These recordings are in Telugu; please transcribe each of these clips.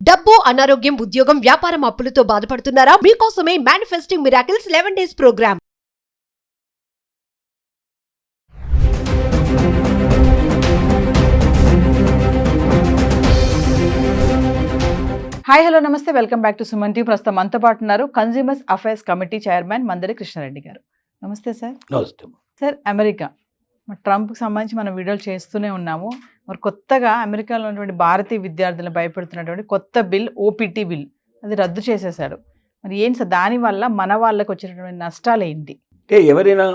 డబ్బు, అనారోగ్యం, ఉద్యోగం, వ్యాపారం, అప్పులతో బాధపడుతున్నారా? మీకోసమే manifesting miracles 11 days programme. Hi hello నమస్తే, welcome back to Suman TV. ప్రస్తుతం మనతో పాటు ఉన్నారు consumers affairs committee chairman Mandari Krishna Reddy గారు. నమస్తే సార్. నమస్తే సార్, అమెరికా ట్రంప్కి సంబంధించి మనం వీడియోలు చేస్తూనే ఉన్నాము. మరి కొత్తగా అమెరికాలో ఉన్నటువంటి భారతీయ విద్యార్థులను భయపెడుతున్నటువంటి కొత్త బిల్, ఓపీటీ బిల్, అది రద్దు చేసేసాడు. మరి ఏంటి సార్, దానివల్ల మన వాళ్ళకి వచ్చినటువంటి నష్టాలు ఏంటి? అంటే ఎవరైనా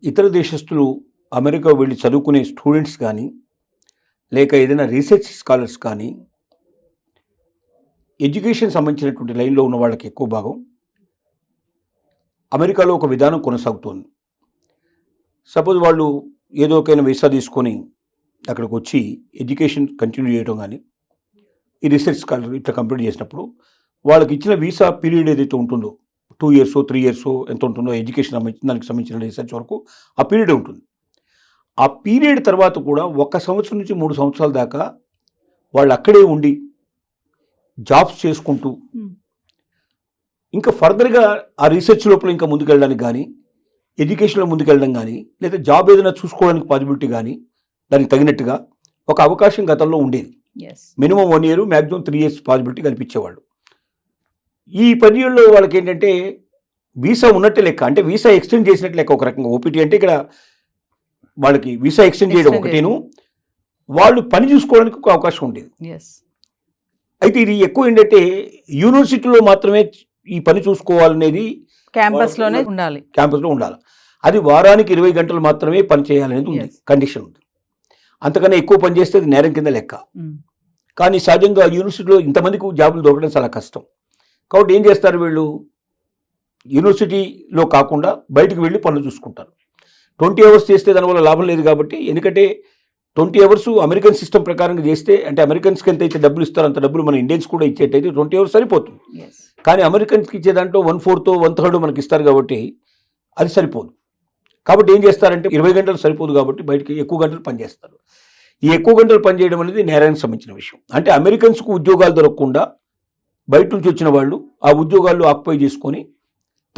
ఇతర దేశస్తులు అమెరికా వెళ్ళి చదువుకునే స్టూడెంట్స్ కానీ, లేక ఏదైనా రీసెర్చ్ స్కాలర్స్ కానీ, ఎడ్యుకేషన్ సంబంధించినటువంటి లైన్లో ఉన్న వాళ్ళకి ఎక్కువ భాగం అమెరికాలో ఒక విధానం కొనసాగుతోంది. సపోజ్ వాళ్ళు ఏదో ఒకైనా వీసా తీసుకొని అక్కడికి వచ్చి ఎడ్యుకేషన్ కంటిన్యూ చేయడం కానీ, ఈ రీసెర్చ్ స్కాలర్ ఇట్లా కంప్లీట్ చేసినప్పుడు వాళ్ళకి ఇచ్చిన వీసా పీరియడ్ ఏదైతే ఉంటుందో 2 years 3 years ఎంత ఉంటుందో ఎడ్యుకేషన్ దానికి సంబంధించిన రీసెర్చ్ వరకు ఆ పీరియడ్ ఉంటుంది. ఆ పీరియడ్ తర్వాత కూడా 1 సంవత్సరం నుంచి 3 సంవత్సరాల దాకా వాళ్ళు అక్కడే ఉండి జాబ్స్ చేసుకుంటూ ఇంకా ఫర్దర్గా ఆ రీసెర్చ్ లోపల ఇంకా ముందుకెళ్ళడానికి కానీ, ఎడ్యుకేషన్లో ముందుకెళ్ళడం కానీ, లేదా జాబ్ ఏదైనా చూసుకోవడానికి పాసిబిలిటీ కానీ దానికి తగినట్టుగా ఒక అవకాశం గతంలో ఉండేది. Minimum 1 year, maximum 3 years possibility కల్పించేవాళ్ళు. ఈ పీరియడ్లో వాళ్ళకి ఏంటంటే వీసా ఉన్నట్టే లెక్క, అంటే వీసా ఎక్స్టెండ్ చేసినట్టు లెక్క. ఒక రకంగా ఓపీటీ అంటే ఇక్కడ వాళ్ళకి వీసా ఎక్స్టెండ్ చేయడం ఒకటేను, వాళ్ళు పని చూసుకోవడానికి ఒక అవకాశం ఉండేది. అయితే ఇది ఎక్కువ ఏంటంటే యూనివర్సిటీలో మాత్రమే ఈ పని చూసుకోవాలనేది, క్యాంపస్లో ఉండాలి. అది వారానికి 20 గంటలు మాత్రమే పని చేయాలనేది ఉంది, కండిషన్ ఉంది. అంతకన్నా ఎక్కువ పని చేస్తే అది నేరం కింద లెక్క. కానీ సహజంగా యూనివర్సిటీలో ఇంతమందికి జాబులు దొరకడం చాలా కష్టం. కాబట్టి ఏం చేస్తారు వీళ్ళు, యూనివర్సిటీలో కాకుండా బయటకు వెళ్ళి పనులు చూసుకుంటారు. 20 hours చేస్తే దానివల్ల లాభం లేదు కాబట్టి, ఎందుకంటే 20 hours అమెరికన్ సిస్టమ్ ప్రకారంగా చేస్తే, అంటే అమెరికన్స్కి ఎంత అయితే డబ్బులు ఇస్తారో అంత డబ్బులు మన ఇండియన్స్ కూడా ఇచ్చేటైతే 20 hours సరిపోతుంది. కానీ అమెరికన్స్కి ఇచ్చే దాంట్లో 1/4 1/3 మనకి ఇస్తారు కాబట్టి అది సరిపోదు. కాబట్టి ఏం చేస్తారంటే 20 గంటలు సరిపోదు కాబట్టి బయటకి ఎక్కువ గంటలు పనిచేస్తారు. ఈ ఎక్కువ గంటలు పనిచేయడం అనేది నేరానికి సంబంధించిన విషయం. అంటే అమెరికన్స్కు ఉద్యోగాలు దొరకకుండా బయట నుంచి వచ్చిన వాళ్ళు ఆ ఉద్యోగాల్లో ఆక్యుపై చేసుకొని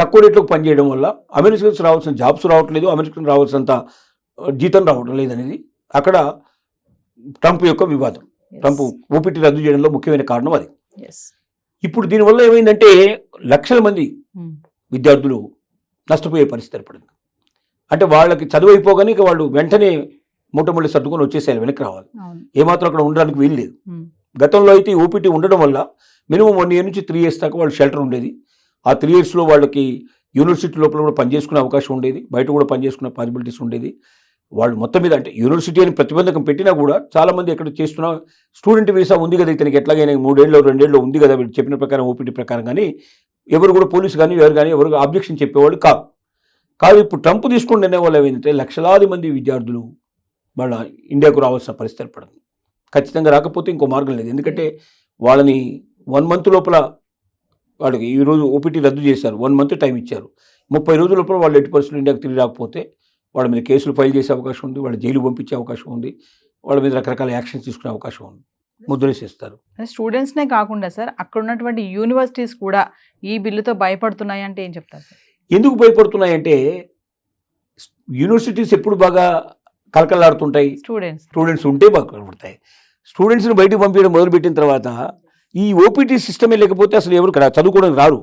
తక్కువ రేట్లకు పనిచేయడం వల్ల అమెరికన్స్ రావాల్సిన జాబ్స్ రావట్లేదు, అమెరికన్ రావాల్సినంత జీతం రావడం లేదనేది అక్కడ ట్రంప్ యొక్క వివాదం. ట్రంప్ ఓపీటీ రద్దు చేయడంలో ముఖ్యమైన కారణం అది. ఇప్పుడు దీనివల్ల ఏమైందంటే లక్షల మంది విద్యార్థులు నష్టపోయే పరిస్థితి ఏర్పడింది. అంటే వాళ్ళకి చదువు అయిపోగానే ఇక వాళ్ళు వెంటనే మూటముళ్ళు సర్దుకొని వచ్చేసేయాలి, వెనక్కి రావాలి. ఏమాత్రం అక్కడ ఉండడానికి వీలు లేదు. గతంలో అయితే ఓపీటీ ఉండడం వల్ల మినిమం 1 year నుంచి 3 years దాకా వాళ్ళు షెల్టర్ ఉండేది. ఆ 3 yearsలో వాళ్ళకి యూనివర్సిటీ లోపల కూడా పనిచేసుకునే అవకాశం ఉండేది, బయట కూడా పనిచేసుకునే పాసిబిలిటీస్ ఉండేది. వాళ్ళు మొత్తం మీద అంటే యూనివర్సిటీ అని ప్రతిబంధకం పెట్టినా కూడా చాలామంది ఎక్కడ చేస్తున్న స్టూడెంట్ వీసా ఉంది కదా ఇతనికి, ఎట్లాగైనా 3 ఏళ్ళు 2 ఏళ్ళు ఉంది కదా వీళ్ళు చెప్పిన ప్రకారం ఓపీటీ ప్రకారం, కానీ ఎవరు కూడా పోలీసు కానీ ఎవరు ఆబ్జెక్షన్ చెప్పేవాళ్ళు కాదు. ఇప్పుడు ట్రంప్ తీసుకుని నిర్ణయం వల్ల ఏమైందంటే లక్షలాది మంది విద్యార్థులు వాళ్ళ ఇండియాకు రావాల్సిన పరిస్థితి ఏర్పడింది. ఖచ్చితంగా రాకపోతే ఇంకో మార్గం లేదు. ఎందుకంటే వాళ్ళని 1 month లోపల వాళ్ళకి ఈరోజు ఓపీటీ రద్దు చేశారు, 1 month టైం ఇచ్చారు. 30 రోజుల లోపల వాళ్ళు 80% ఇండియాకి తిరిగి రాకపోతే వాళ్ళ మీద కేసులు ఫైల్ చేసే అవకాశం ఉంది, వాళ్ళ జైలు పంపించే అవకాశం ఉంది, వాళ్ళ మీద రకరకాల యాక్షన్స్ తీసుకునే అవకాశం ఉంది, ముద్రేసేస్తారు. స్టూడెంట్స్నే కాకుండా సార్, అక్కడ ఉన్నటువంటి యూనివర్సిటీస్ కూడా ఈ బిల్లుతో భయపడుతున్నాయి అంటే ఏం చెప్తారు సార్? ఎందుకు భయపడుతున్నాయంటే యూనివర్సిటీస్ ఎప్పుడు బాగా కలకలాడుతుంటాయి, స్టూడెంట్స్ ఉంటే బాగా కలపడతాయి. స్టూడెంట్స్ని బయటకు పంపించడం మొదలుపెట్టిన తర్వాత ఈ ఓపీటీ సిస్టమే లేకపోతే అసలు ఎవరు చదువుకోవడానికి రారు.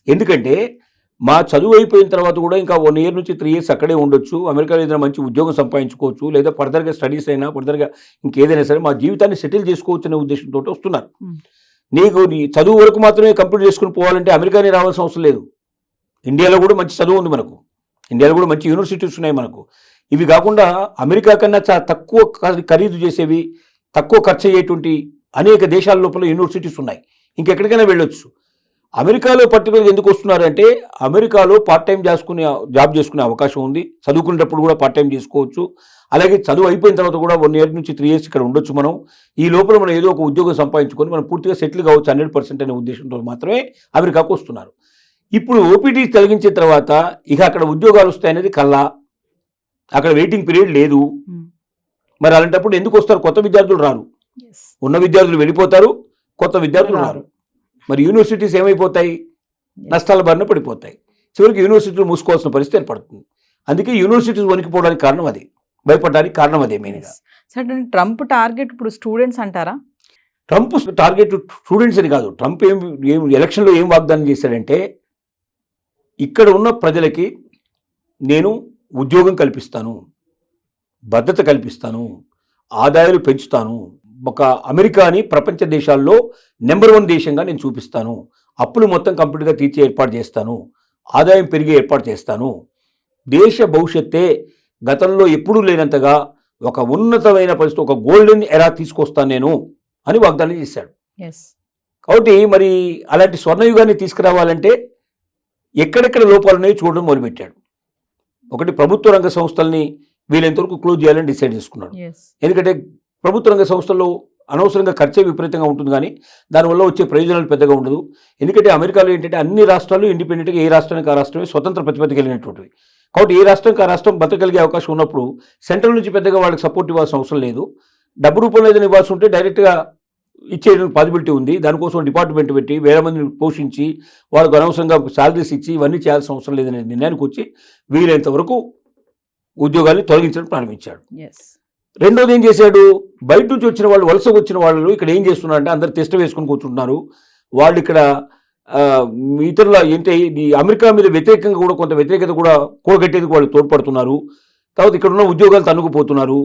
ఎందుకంటే మా చదువు అయిపోయిన తర్వాత కూడా ఇంకా 1 year నుంచి 3 years అక్కడే ఉండొచ్చు, అమెరికాలో ఏదైనా మంచి ఉద్యోగం సంపాదించుకోవచ్చు, లేదా ఫర్దర్గా స్టడీస్ అయినా ఫర్దర్గా ఇంకేదైనా సరే మా జీవితాన్ని సెటిల్ చేసుకోవచ్చు అనే ఉద్దేశంతో వస్తున్నారు. నీకు నీ చదువు వరకు మాత్రమే కంప్లీట్ చేసుకుని పోవాలంటే అమెరికానే రావాల్సిన అవసరం లేదు. ఇండియాలో కూడా మంచి చదువు ఉంది మనకు, ఇండియాలో కూడా మంచి యూనివర్సిటీస్ ఉన్నాయి మనకు. ఇవి కాకుండా అమెరికా కన్నా చాలా తక్కువ ఖరీదు చేసేవి, తక్కువ ఖర్చు అయ్యేటువంటి అనేక దేశాల లోపల యూనివర్సిటీస్ ఉన్నాయి, ఇంకెక్కడికైనా వెళ్ళొచ్చు. అమెరికాలో పర్టికులర్గా ఎందుకు వస్తున్నారంటే అమెరికాలో పార్ట్ టైం జాబ్ చేసుకునే అవకాశం ఉంది, చదువుకునేటప్పుడు కూడా పార్ట్ టైం చేసుకోవచ్చు. అలాగే చదువు అయిపోయిన తర్వాత కూడా 1 year నుంచి 3 years ఇక్కడ ఉండొచ్చు. మనం ఈ లోపల మనం ఏదో ఒక ఉద్యోగం సంపాదించుకొని మనం పూర్తిగా సెటిల్ కావచ్చు 100% అనే ఉద్దేశంతో మాత్రమే అమెరికాకు వస్తున్నారు. ఇప్పుడు ఓపీటీ తొలగించిన తర్వాత ఇక అక్కడ ఉద్యోగాలు వస్తాయనేది కల్లా, అక్కడ వెయిటింగ్ పీరియడ్ లేదు. మరి అలాంటప్పుడు ఎందుకు వస్తారు? కొత్త విద్యార్థులు రారు, ఉన్న విద్యార్థులు వెళ్ళిపోతారు, కొత్త విద్యార్థులు రారు. మరి యూనివర్సిటీస్ ఏమైపోతాయి? నష్టాల బారిన పడిపోతాయి. చివరికి యూనివర్సిటీలు మూసుకోవాల్సిన పరిస్థితి ఏర్పడుతుంది. అందుకే యూనివర్సిటీస్ వణికిపోవడానికి కారణం అది, భయపడడానికి కారణం అదే మెయిన్గా. సరే, ట్రంప్ టార్గెట్ ఇప్పుడు స్టూడెంట్స్ అంటారా? ట్రంప్ టార్గెట్ స్టూడెంట్స్ అని కాదు. ట్రంప్ ఏం ఎలక్షన్లో ఏం వాగ్దానం చేశాడంటే, ఇక్కడ ఉన్న ప్రజలకి నేను ఉద్యోగం కల్పిస్తాను, భద్రత కల్పిస్తాను, ఆదాయాలు పెంచుతాను, ఒక అమెరికాని ప్రపంచ దేశాల్లో నెంబర్ 1 దేశంగా నేను చూపిస్తాను, అప్పులు మొత్తం కంప్లీట్గా తీర్చే ఏర్పాటు చేస్తాను, ఆదాయం పెరిగే ఏర్పాటు చేస్తాను, దేశ భవిష్యత్తే గతంలో ఎప్పుడూ లేనంతగా ఒక ఉన్నతమైన పరిస్థితి, ఒక గోల్డెన్ ఎరా తీసుకొస్తాను నేను అని వాగ్దానం చేశాడు. కాబట్టి మరి అలాంటి స్వర్ణయుగాన్ని తీసుకురావాలంటే ఎక్కడెక్కడ లోపాలు ఉన్నాయో చూడడం మొదలుపెట్టాడు. ఒకటి, ప్రభుత్వ రంగ సంస్థల్ని వీలైనంతవరకు క్లోజ్ చేయాలని డిసైడ్ చేసుకున్నాడు. ఎందుకంటే ప్రభుత్వ రంగ సంస్థల్లో అనవసరంగా ఖర్చే విపరీతంగా ఉంటుంది, కానీ దానివల్ల వచ్చే ప్రయోజనాలు పెద్దగా ఉండదు. ఎందుకంటే అమెరికాలో ఏంటంటే అన్ని రాష్ట్రాలు ఇండిపెండెంట్గా, ఏ రాష్ట్రానికి ఆ రాష్ట్రమే స్వతంత్ర ప్రతిపత్తి కలిగినటువంటివి. కాబట్టి ఏ రాష్ట్రానికి ఆ రాష్ట్రం బతకగలిగే అవకాశం ఉన్నప్పుడు సెంట్రల్ నుంచి పెద్దగా వాళ్ళకి సపోర్ట్ ఇవ్వాల్సిన అవసరం లేదు. డబ్బు రూపంలో ఏదైనా ఇవ్వాల్సి ఉంటే డైరెక్ట్గా ఇచ్చేయడానికి పాసిబిలిటీ ఉంది. దానికోసం డిపార్ట్మెంట్ పెట్టి వేల మందిని పోషించి వాళ్ళకు అనవసరంగా శాలరీస్ ఇచ్చి ఇవన్నీ చేయాల్సిన అవసరం లేదనే నిర్ణయానికి వచ్చి వీలైనంత వరకు ఉద్యోగాన్ని తొలగించడం ప్రారంభించాడు. రెండోది ఏం చేశాడు, బయట నుంచి వచ్చిన వాళ్ళు, వలసకు వచ్చిన వాళ్ళు ఇక్కడ ఏం చేస్తున్నారంటే అందరు టెస్ట్ వేసుకొని కూర్చుంటున్నారు. వాళ్ళు ఇక్కడ ఇతరుల ఏంటి ఈ అమెరికా మీద వ్యతిరేకంగా కూడా కొంత వ్యతిరేకత కూడా కూడగట్టేందుకు వాళ్ళు తోడ్పడుతున్నారు. తర్వాత ఇక్కడ ఉన్న ఉద్యోగాలు తన్నుకుపోతున్నారు.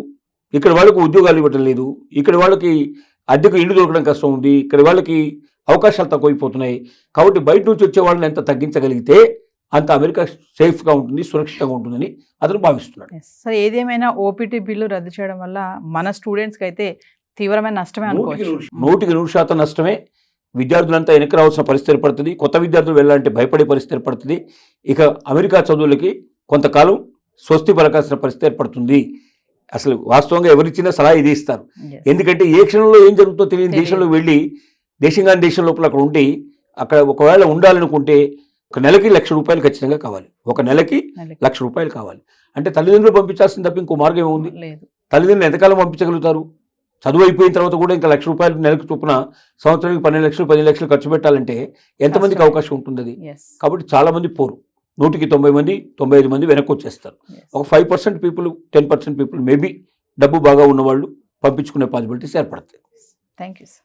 ఇక్కడ వాళ్ళకు ఉద్యోగాలు ఇవ్వటం లేదు, ఇక్కడ వాళ్ళకి అద్దెకు ఇల్లు దొరకడం కష్టం ఉంది, ఇక్కడ వాళ్ళకి అవకాశాలు తక్కువైపోతున్నాయి. కాబట్టి బయట నుంచి వచ్చే వాళ్ళని ఎంత తగ్గించగలిగితే అంత అమెరికా సేఫ్గా ఉంటుంది, సురక్షితంగా ఉంటుందని అతను భావిస్తున్నాడు. సరే, ఏదేమైనా ఓపీటీ బిల్లు రద్దు చేయడం వల్ల మన స్టూడెంట్స్కి అయితే తీవ్రమైన నష్టమే అనుకోవచ్చు. 100% నష్టమే. విద్యార్థులంతా వెనక్కి రావాల్సిన పరిస్థితి ఏర్పడుతుంది. కొత్త విద్యార్థులు వెళ్ళాలంటే భయపడే పరిస్థితి ఏర్పడుతుంది. ఇక అమెరికా చదువులకి కొంతకాలం స్వస్తి పలకాల్సిన పరిస్థితి ఏర్పడుతుంది. అసలు వాస్తవంగా ఎవరిచ్చినా సలహా ఇది ఇస్తారు. ఎందుకంటే ఏ క్షణంలో ఏం జరుగుతుందో తెలియని దేశంలో వెళ్ళి దేశంగాని దేశం లోపల అక్కడ ఉండి అక్కడ ఒకవేళ ఉండాలనుకుంటే ఒక నెలకి ₹1,00,000 ఖచ్చితంగా కావాలి. ఒక నెలకి ₹1,00,000 కావాలి. అంటే తల్లిదండ్రులు పంపించాల్సింది తప్ప ఇంకో మార్గం ఏముంది? తల్లిదండ్రులు ఎంతకాలం పంపించగలుగుతారు? చదువు అయిపోయిన తర్వాత కూడా ఇంకా ₹1,00,000 నెలకు చొప్పున సంవత్సరానికి 12 లక్షలు 10 లక్షలు ఖర్చు పెట్టాలంటే ఎంతమందికి అవకాశం ఉంటుంది అది? కాబట్టి చాలా మంది పోరు. 100కి 90 మంది 95 మంది వెనక్కి వచ్చేస్తారు. ఒక 5% పీపుల్ 10% పీపుల్ మేబీ డబ్బు బాగా ఉన్నవాళ్ళు పంపించుకునే పాసిబిలిటీస్ ఏర్పడతాయి. Thank you sir.